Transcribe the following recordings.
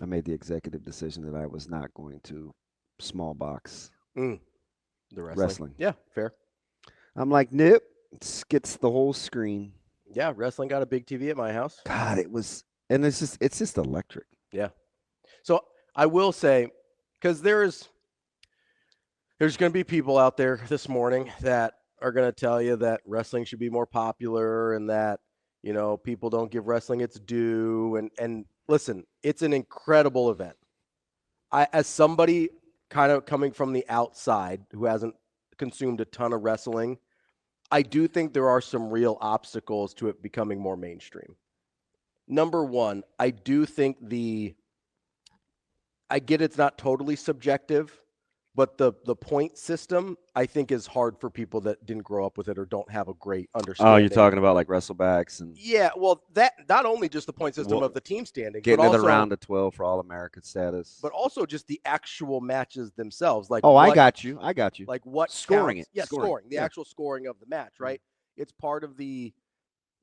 I made the executive decision that I was not going to small box Mm, the wrestling. wrestling. Yeah, fair. I'm like, nope, it gets the whole screen. Yeah, wrestling got a big TV at my house. God, it was, and it's just electric. Yeah. So I will say, because there's going to be people out there this morning that are going to tell you that wrestling should be more popular and that people don't give wrestling its due. And listen, it's an incredible event. As somebody kind of coming from the outside who hasn't consumed a ton of wrestling, I do think there are some real obstacles to it becoming more mainstream. Number one, I do think I get it's not totally subjective, but the point system I think is hard for people that didn't grow up with it or don't have a great Oh, you're understanding. talking about like wrestlebacks and Yeah, well, that not only just the point system well, of the team standings, getting to the round of 12 for All American status. but also just the actual matches themselves, Oh, I got you. I got you. like what Scoring counts. it. Yeah, scoring, the Yeah. actual scoring of the match, right? It's part of the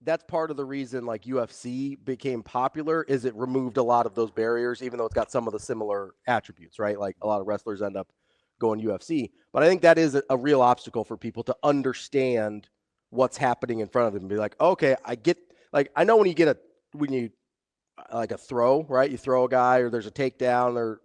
that's part of the reason like UFC became popular is it removed a lot of those barriers, even though it's got some of the similar attributes, right? Like a lot of wrestlers end up going UFC. But I think that is a real obstacle for people to understand what's happening in front of them and be like, okay, I get like I know when you like a throw, right? You throw a guy or there's a takedown or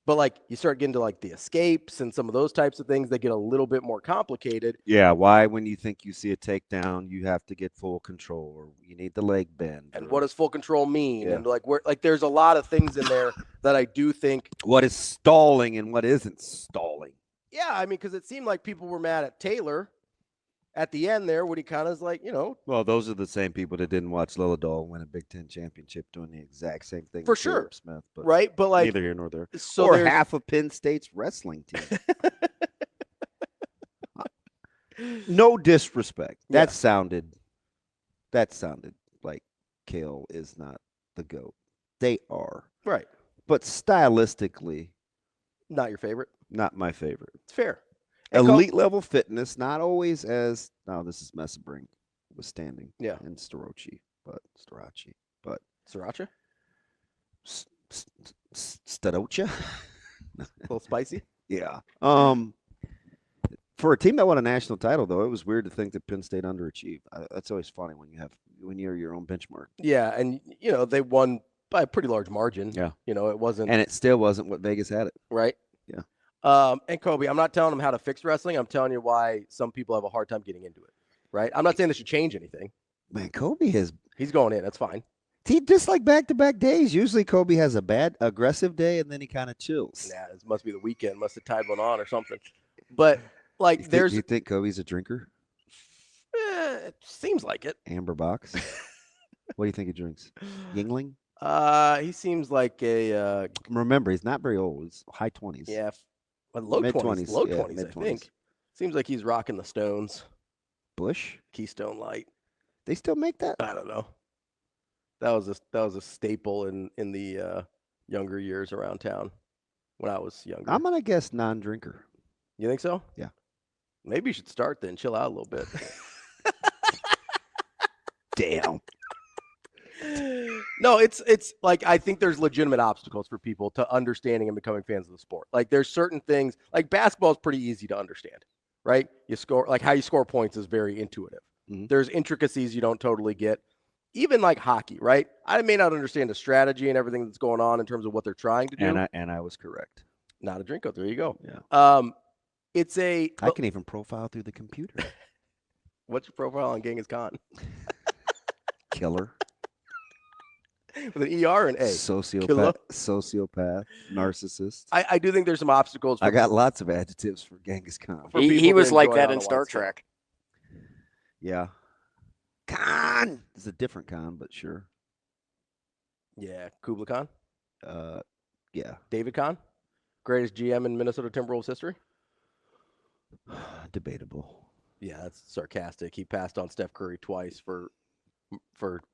but like you start getting to like the escapes and some of those types of things that get a little bit more complicated. Yeah, why when you think you see a takedown, you have to get full control or you need the leg bend And what or does full control mean? yeah. And like there's a lot of things in there that I do think. What is stalling and what isn't stalling? Yeah, I mean, because it seemed like people were mad at Taylor at the end there when he kind of is like, Well, those are the same people that didn't watch Lulla win a Big Ten championship doing the exact same thing for with sure, Caleb Smith, but right? But like, neither here nor there. so Or there's half of Penn State's wrestling team. No disrespect. yeah, That sounded like Kale is not the GOAT. They are. right. But stylistically, Not your favorite. not my favorite. It's fair. And Elite level fitness, not always as no, this is Messabrink was standing yeah, and Starachi, but sriracha, S- S- Starocha, a little spicy. yeah. For a team that won a national title, though, it was weird to think that Penn State underachieved. That's always funny when you're your own benchmark. Yeah, and they won by a pretty large margin. Yeah, It wasn't and it still wasn't what Vegas had it. right. Yeah, And Kobe, I'm not telling them how to fix wrestling. I'm telling you why some people have a hard time getting into it. Right. I'm not saying they should change anything. man, Kobe has He's going in. That's fine. he just like back-to-back days. Usually, Kobe has a bad aggressive day, and then he kind of chills. Nah, this must be the weekend. Must have tied one on or something. But like, Do there's you think Kobe's a drinker? it seems like it. Amber box. What do you think he drinks? Yingling. He seems like a Remember, he's not very old. He's high 20s. yeah, low Mid 20s, 20s. low Yeah, 20s. I mid 20s. think. Seems like he's rocking the Stones, Bush. Keystone Light. They still make that? I don't know. That was a staple in the younger years around town when I was younger. I'm gonna guess non-drinker. You think so? Yeah. Maybe you should start then. Chill out a little bit. Damn. No, it's like I think there's legitimate obstacles for people to understanding and becoming fans of the sport. Like there's certain things like basketball is pretty easy to understand, right? You score like how you score points is very intuitive. Mm-hmm. There's intricacies you don't totally get. Even like hockey, right? I may not understand the strategy and everything that's going on in terms of what they're trying to do. And I was correct. Not a drinko. There you go. Yeah. It's a. I can even profile through the computer. What's your profile on Genghis Khan? Killer. With an ER and A. Sociopath. Narcissist. I do think there's some obstacles. I got lots of adjectives for Genghis Khan. For He people was to like enjoy that on in a Star wide scale. Trek. Yeah. Khan. It's a different Khan, but sure. Yeah, Kubla Khan, Yeah. David Khan, greatest GM in Minnesota Timberwolves history. Debatable. Yeah, that's sarcastic. He passed on Steph Curry twice for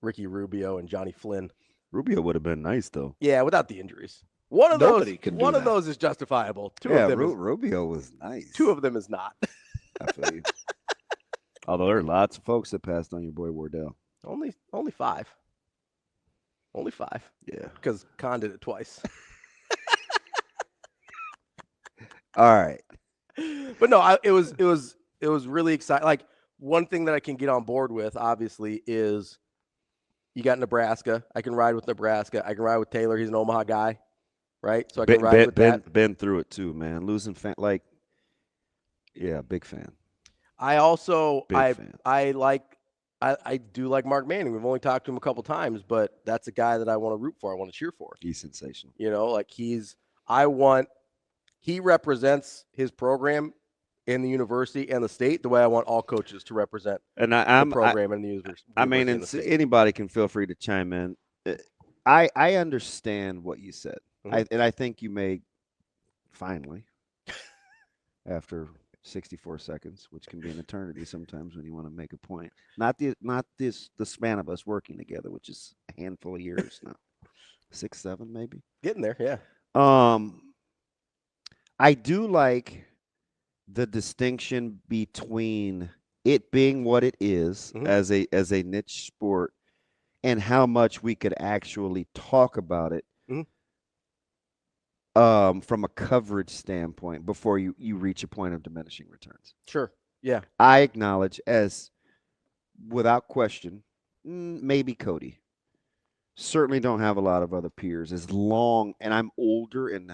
Ricky Rubio and Johnny Flynn. Rubio would have been nice though. Yeah, without the injuries. One of Nobody could do one of that. those is justifiable. Two Yeah, of them Rubio was nice. two of them is not. I feel you. Although there are lots of folks that passed on your boy Wardell. Only 5. Only 5. Yeah. Because Khan did it twice. All right. But no, it was really exciting. Like, one thing that I can get on board with, obviously, is you got Nebraska. I can ride with Nebraska. I can ride with Taylor. He's an Omaha guy, right? So I can ride with that. Been through it too, man. Losing fan, like, yeah, big fan. I also Big fan. I do like Mark Manning. We've only talked to him a couple times, but that's a guy that I want to root for. I want to cheer for. He's sensational. You know, like he represents his program in the university and the state the way I want all coaches to represent the program and the university. I mean, and anybody can feel free to chime in. I understand what you said, and I think you may finally, after 64 seconds, which can be an eternity sometimes when you want to make a point. Not the span of us working together, which is a handful of years now, 6, 7 maybe. Getting there, yeah. I do like the distinction between it being what it is as a niche sport and how much we could actually talk about it from a coverage standpoint before you reach a point of diminishing returns. Sure. Yeah. I acknowledge, as without question, maybe Cody. Certainly don't have a lot of other peers as long, and I'm older and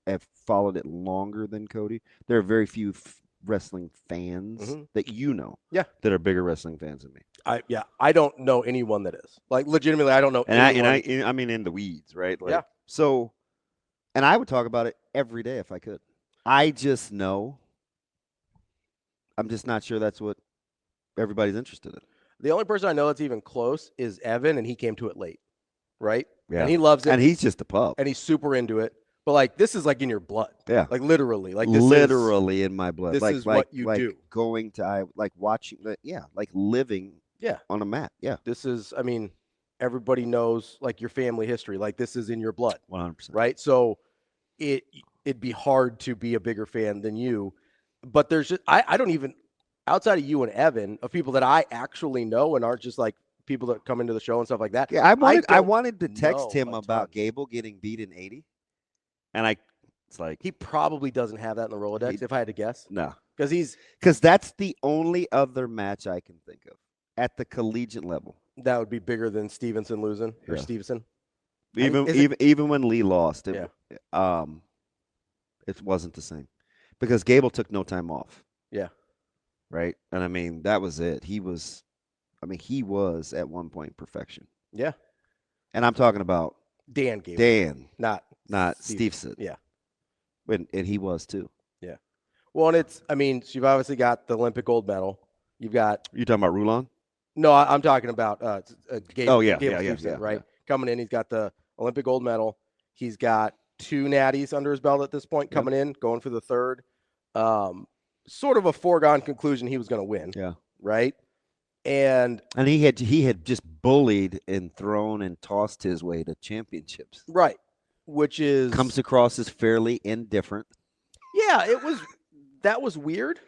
have followed it longer than Cody. There are very few wrestling fans that that are bigger wrestling fans than me. I don't know anyone that is. Like, legitimately, I don't know anyone. I mean in the weeds, right? Like, yeah. So, and I would talk about it every day if I could. I just know I'm just not sure that's what everybody's interested in. The only person I know that's even close is Evan, and he came to it late. Right? Yeah. And he loves it. And he's just a pup. And he's super into it. But, like, this is, like, in your blood. Yeah. Like, literally. Like, this literally in my blood. This like, is what you do. Going to, like, watching, like living on a mat. Yeah. This is, I mean, everybody knows, like, your family history. Like, this is in your blood. 100%. Right? So it'd be hard to be a bigger fan than you. But there's just, I don't even, outside of you and Evan, of people that I actually know and aren't just, like, people that come into the show and stuff like that. Yeah, I wanted to text him about Gable getting beat in 80. And it's like, he probably doesn't have that in the Rolodex, if I had to guess. No. Because that's the only other match I can think of at the collegiate level. That would be bigger than Stevenson losing or Stevenson. Even when Lee lost, it wasn't the same. Because Gable took no time off. Yeah. Right? And I mean, that was it. He was at one point perfection. Yeah. And I'm talking about Dan Gable. Dan. Not Stevenson. Yeah. And he was too. Yeah. Well, and it's, I mean, so you've obviously got the Olympic gold medal. You've got. You talking about Rulon? No, I'm talking about Gable. Gable Stevenson, right? Coming in, he's got the Olympic gold medal. He's got 2 natties under his belt at this point, coming in, going for the 3rd. Sort of a foregone conclusion he was going to win. Yeah. Right? And he had just bullied and thrown and tossed his way to championships. Right. Which is comes across as fairly indifferent. Yeah, that was weird.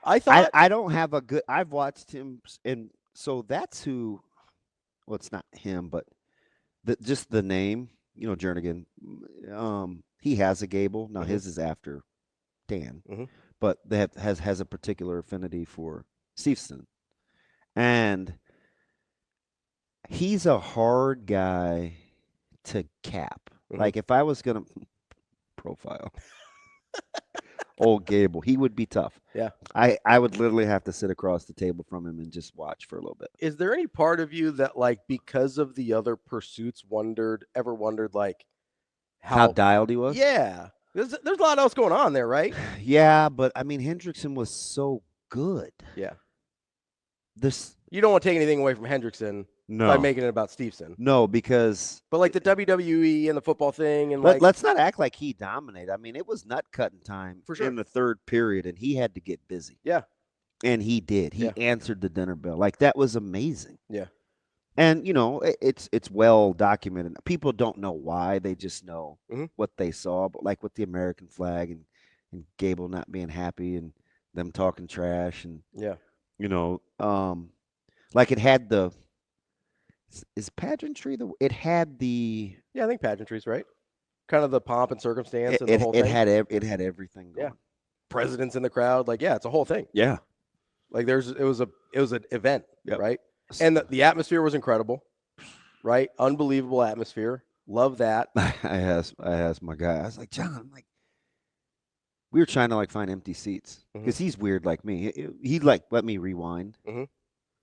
I thought I don't have I've watched him, and so that's who. Well, it's not him, but just the name, Jernigan. He has a Gable. Now his is after Dan, but that has a particular affinity for Stevenson. And he's a hard guy to cap. Like, if I was going to profile old Gable, he would be tough. Yeah. I would literally have to sit across the table from him and just watch for a little bit. Is there any part of you that, like, because of the other pursuits, ever wondered, like, how dialed he was? Yeah. There's a lot else going on there, right? Yeah, but, I mean, Hendrickson was so good. Yeah. You don't want to take anything away from Hendrickson by making it about Stevenson. No, because but like the WWE and the football thing, and let's not act like he dominated. I mean, it was nut cutting time for sure in the 3rd period, and he had to get busy. Yeah, and he did. He answered the dinner bell. Like, that was amazing. Yeah, and it's well documented. People don't know why; they just know what they saw. But like with the American flag and Gable not being happy and them talking trash and like it had is pageantry it had the Yeah, I think pageantry's right. Kind of the pomp and circumstance and the it whole it thing. it had everything going. Yeah. Presidents in the crowd, like it's a whole thing. Yeah. Like it was an event, Yep. right? And the atmosphere was incredible, right? Unbelievable atmosphere. Love that. I asked my guy. I was like, John, I'm like, we were trying to like find empty seats because he's weird like me. He like let me rewind. Mhm.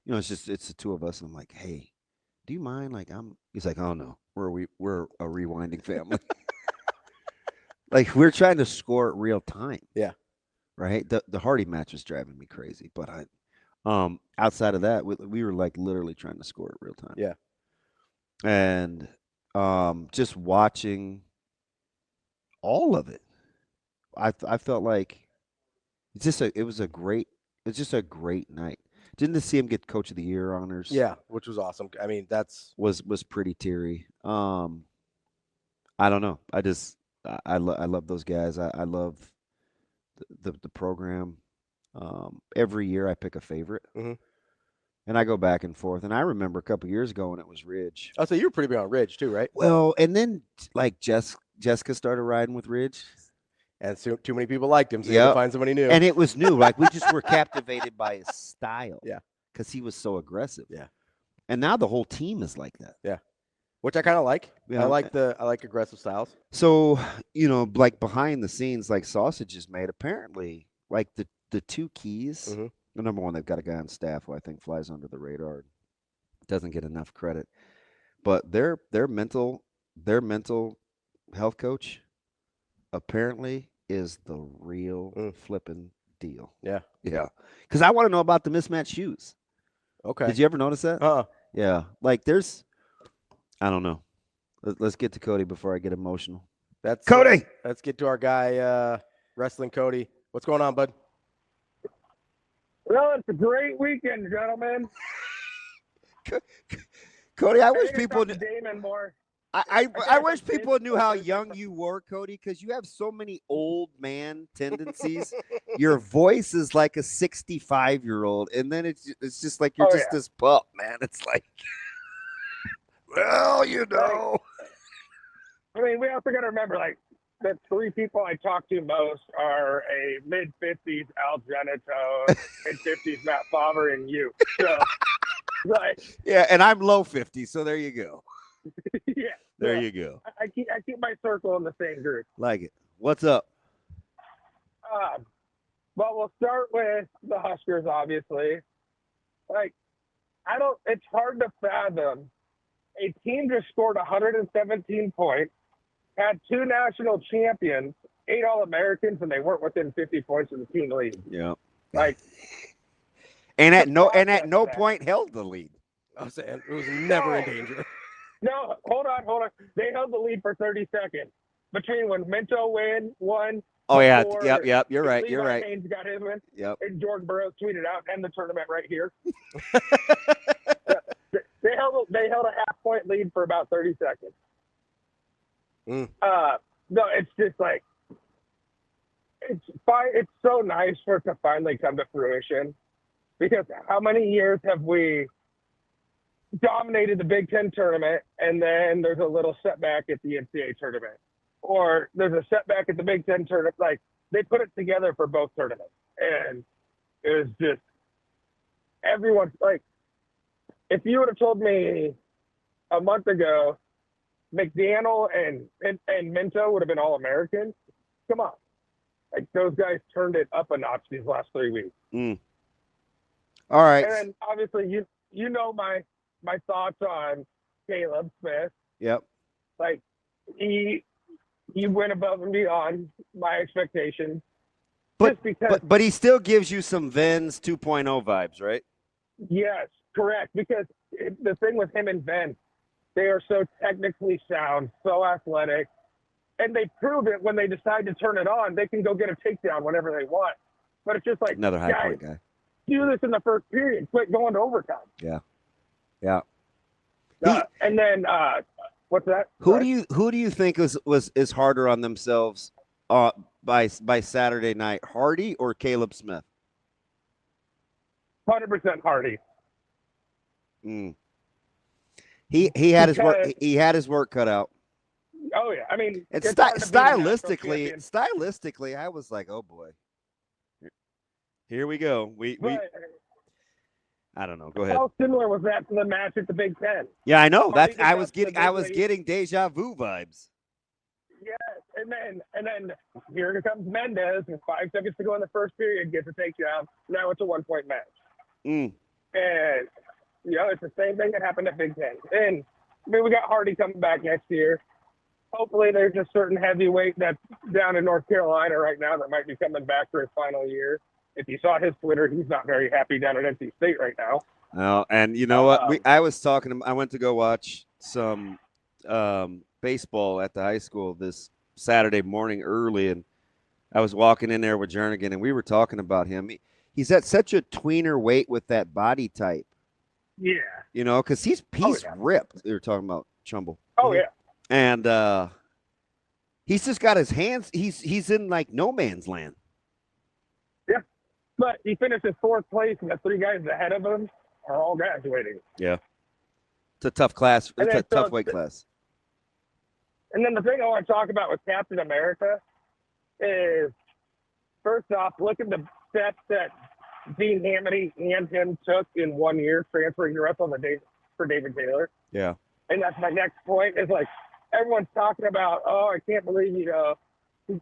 You know, it's the two of us, and I'm like, hey, do you mind? Like, He's like, oh no, we're a rewinding family. Like we're trying to score at real time. Yeah. Right. The Hardy match was driving me crazy, but outside of that, we were like literally trying to score at real time. Yeah. And just watching all of it, I felt like it's just it was just a great night. Didn't to see him get Coach of the Year honors? Yeah, which was awesome. I mean, was pretty teary. I don't know. I love those guys. I love the program. Every year I pick a favorite, and I go back and forth. And I remember a couple years ago when it was Ridge. Oh, so you were pretty big on Ridge too, right? Well, and then like Jessica started riding with Ridge. And so too many people liked him, so you had to find somebody new. And it was new. Like we just were captivated by his style. Yeah. Because he was so aggressive. Yeah. And now the whole team is like that. Yeah. Which I kind of like. Yeah. I like aggressive styles. So, like behind the scenes, like Sausage is made, apparently, like the two keys. The number one, they've got a guy on staff who I think flies under the radar, doesn't get enough credit. But their mental health coach apparently is the real flipping deal. Yeah. Yeah. Because I want to know about the mismatched shoes. Okay. Did you ever notice that? Yeah. Like I don't know. Let's get to Cody before I get emotional. Cody! Let's get to our guy, Wrestling Cody. What's going on, bud? Well, it's a great weekend, gentlemen. Cody, I wish people knew. Damon more. I wish people knew how young you were, Cody, because you have so many old man tendencies. Your voice is like a 65-year-old, and then it's just like you're this pup, man. It's like, well, I mean, we also got to remember, like, the three people I talk to most are a mid-50s Al Genito, mid-50s Matt Favre, and you. So, like, yeah, and I'm low 50, so there you go. Yeah. There you go. I keep my circle in the same group. Like it. What's up? Well, we'll start with the Huskers, obviously. Like, it's hard to fathom. A team just scored 117 points, had 2 national champions, 8 All-Americans, and they weren't within 50 points of the team lead. Yeah. Like, and at no point held the lead. I was saying it was never in danger. No, hold on. They held the lead for 30 seconds between when Minto won. Oh yeah, yep. You're right. Haynes got his win. Yep. And George Burroughs tweeted out, "End the tournament right here." They held a half-point lead for about 30 seconds. No, it's just like it's fine. It's so nice for it to finally come to fruition, because how many years have we dominated the Big Ten tournament, and then there's a little setback at the NCAA tournament, or there's a setback at the Big Ten tournament? Like, they put it together for both tournaments, and it was just everyone's like, if you would have told me a month ago McDaniel and Minto would have been All-Americans, come on. Like, those guys turned it up a notch these last 3 weeks. All right. And then obviously you know my thoughts on Caleb Smith. Yep. Like, he went above and beyond my expectations. But he still gives you some Vens 2.0 vibes, right? Yes, correct. Because the thing with him and Ven, they are so technically sound, so athletic, and they prove it when they decide to turn it on. They can go get a takedown whenever they want. But it's just like, another high point guy. Do this in the first period. Quit going to overtime. Yeah. And then what's that? Who do you think is harder on themselves by Saturday night, Hardy or Caleb Smith? 100% Hardy. He had his work. He had his work cut out. Oh yeah, I mean, And it's hard to beat a national stylistically, champion. I was like, oh boy, here we go. But I don't know. Go ahead. how similar was that to the match at the Big Ten? Yeah, I know. Hardy I was defensively- getting deja vu vibes. Yes, and then here comes Mendez with 5 seconds to go in the first period, gets a takedown. Now it's a 1-point match. Mm. And it's the same thing that happened at Big Ten. And I mean, we got Hardy coming back next year. Hopefully, there's a certain heavyweight that's down in North Carolina right now that might be coming back for his final year. If you saw his Twitter, he's not very happy down at NC State right now. No, and you know what? I was talking. I went to go watch some baseball at the high school this Saturday morning early, and I was walking in there with Jernigan, and we were talking about him. He's at such a tweener weight with that body type. Yeah. Because he's ripped. They were talking about Trumbull. Oh yeah. And he's just got his hands. He's in like no man's land. Yeah, but he finished in 4th place, and the 3 guys ahead of him are all graduating. Yeah, it's a tough class. It's a tough weight class. And then the thing I want to talk about with Captain America is, first off, look at the steps that Dean Hamity and him took in 1 year, transferring to wrestle for David Taylor. Yeah. And that's my next point is like, everyone's talking about, I can't believe,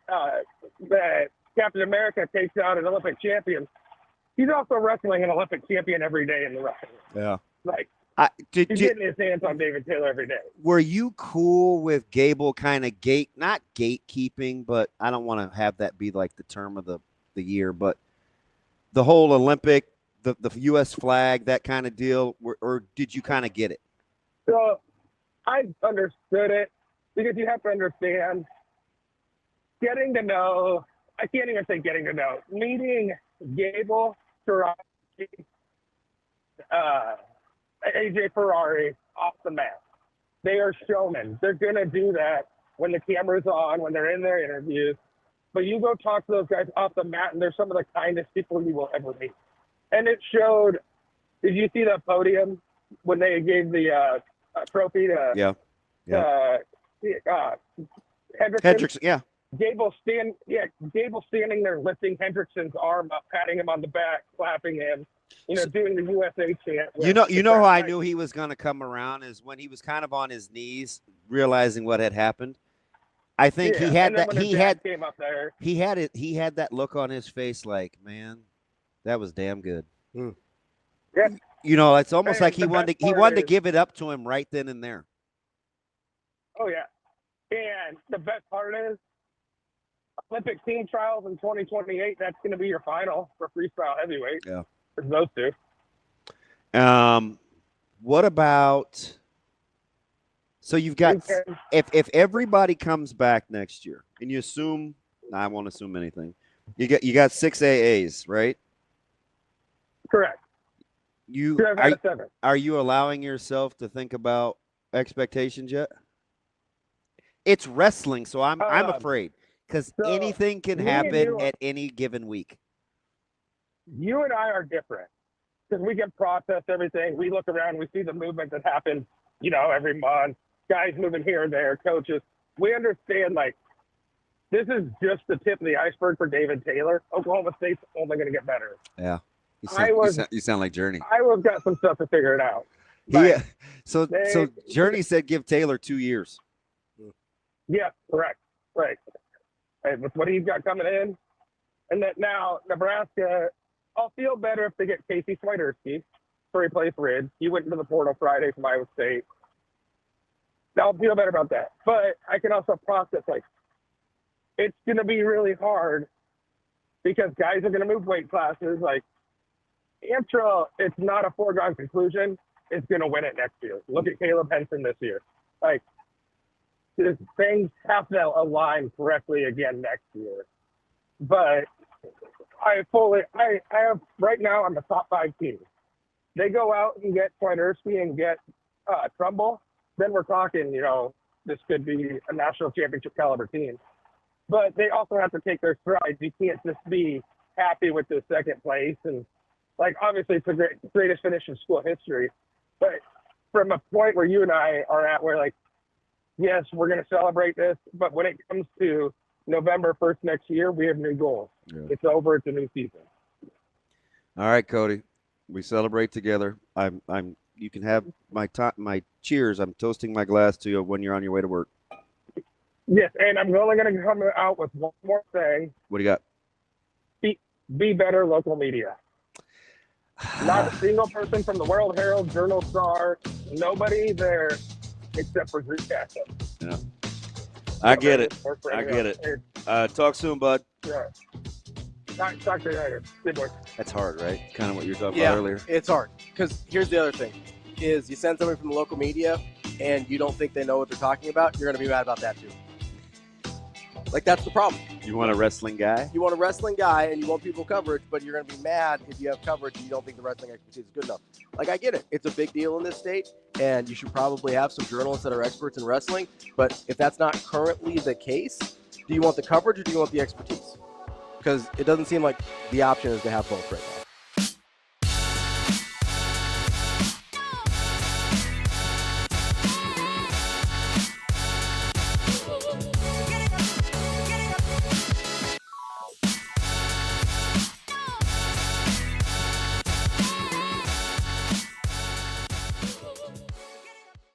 that Captain America takes out an Olympic champion. He's also wrestling an Olympic champion every day in the wrestling. Yeah. Like, he's getting his hands on David Taylor every day. Were you cool with Gable kind of not gatekeeping, but I don't want to have that be like the term of the year, but the whole Olympic, the U.S. flag, that kind of deal, or did you kind of get it? So I understood it because you have to understand getting to know, I can't even say getting to know, meeting Gable, Ravi, AJ Ferrari off the mat. They are showmen. They're going to do that when the camera's on, when they're in their interviews. But you go talk to those guys off the mat, and they're some of the kindest people you will ever meet. And it showed, did you see the podium when they gave the trophy to Hendrickson, yeah. Gable standing there lifting Hendrickson's arm up, patting him on the back, clapping him, doing the USA chant. You know how I knew he was going to come around is when he was kind of on his knees, realizing what had happened. I think he had that. Came up there. He had it. He had that look on his face, like, man, that was damn good. Yeah. It's almost like he wanted to give it up to him right then and there. Oh yeah, and the best part is Olympic team trials in 2028. That's going to be your final for freestyle heavyweight. Yeah, for those two. What about? So you've got if everybody comes back next year, and you assume I won't assume anything. You got 6 AAs, right? Correct. Are you allowing yourself to think about expectations yet? It's wrestling, so I'm afraid because anything can happen at any given week. You and I are different because we can process everything. We look around, we see the movement that happens, every month. Guys moving here and there, coaches. We understand, like, this is just the tip of the iceberg for David Taylor. Oklahoma State's only going to get better. Yeah. You sound like Journey. Iowa's got some stuff to figure it out. Yeah. So Journey said give Taylor 2 years. Yeah, correct. Right. And with what he's got coming in, and that now Nebraska, I'll feel better if they get Casey Swiderski to replace Ridge. He went into the portal Friday from Iowa State. I'll feel better about that. But I can also process, like, it's going to be really hard because guys are going to move weight classes. Like, Antrell, it's not a foregone conclusion. It's going to win it next year. Look at Caleb Henson this year. Like, things have to align correctly again next year. But I have, right now, I'm a top 5 team. They go out and get Swiderski and get Trumbull, then we're talking, this could be a national championship caliber team. But they also have to take their strides. You can't just be happy with the second place. And, like, obviously it's the greatest finish in school history. But from a point where you and I are at, where like, yes, we're going to celebrate this, but when it comes to November 1st next year, we have new goals. Yeah. It's over. It's a new season. All right, Cody. We celebrate together. You can have my cheers. I'm toasting my glass to you when you're on your way to work. Yes, and I'm only going to come out with one more thing. What do you got? Be better local media. Not a single person from the World Herald, Journal Star, nobody there except for Drew Castle. Yeah. I get it. I get it. Talk soon, bud. Yeah. Talk to you later. Good work. That's hard, right? Kind of what you were talking about earlier. It's hard. Because here's the other thing, is you send somebody from the local media and you don't think they know what they're talking about, you're going to be mad about that too. Like, that's the problem. You want a wrestling guy? You want a wrestling guy and you want people coverage, but you're going to be mad if you have coverage and you don't think the wrestling expertise is good enough. Like, I get it. It's a big deal in this state, and you should probably have some journalists that are experts in wrestling. But if that's not currently the case, do you want the coverage or do you want the expertise? Because it doesn't seem like the option is to have both right now.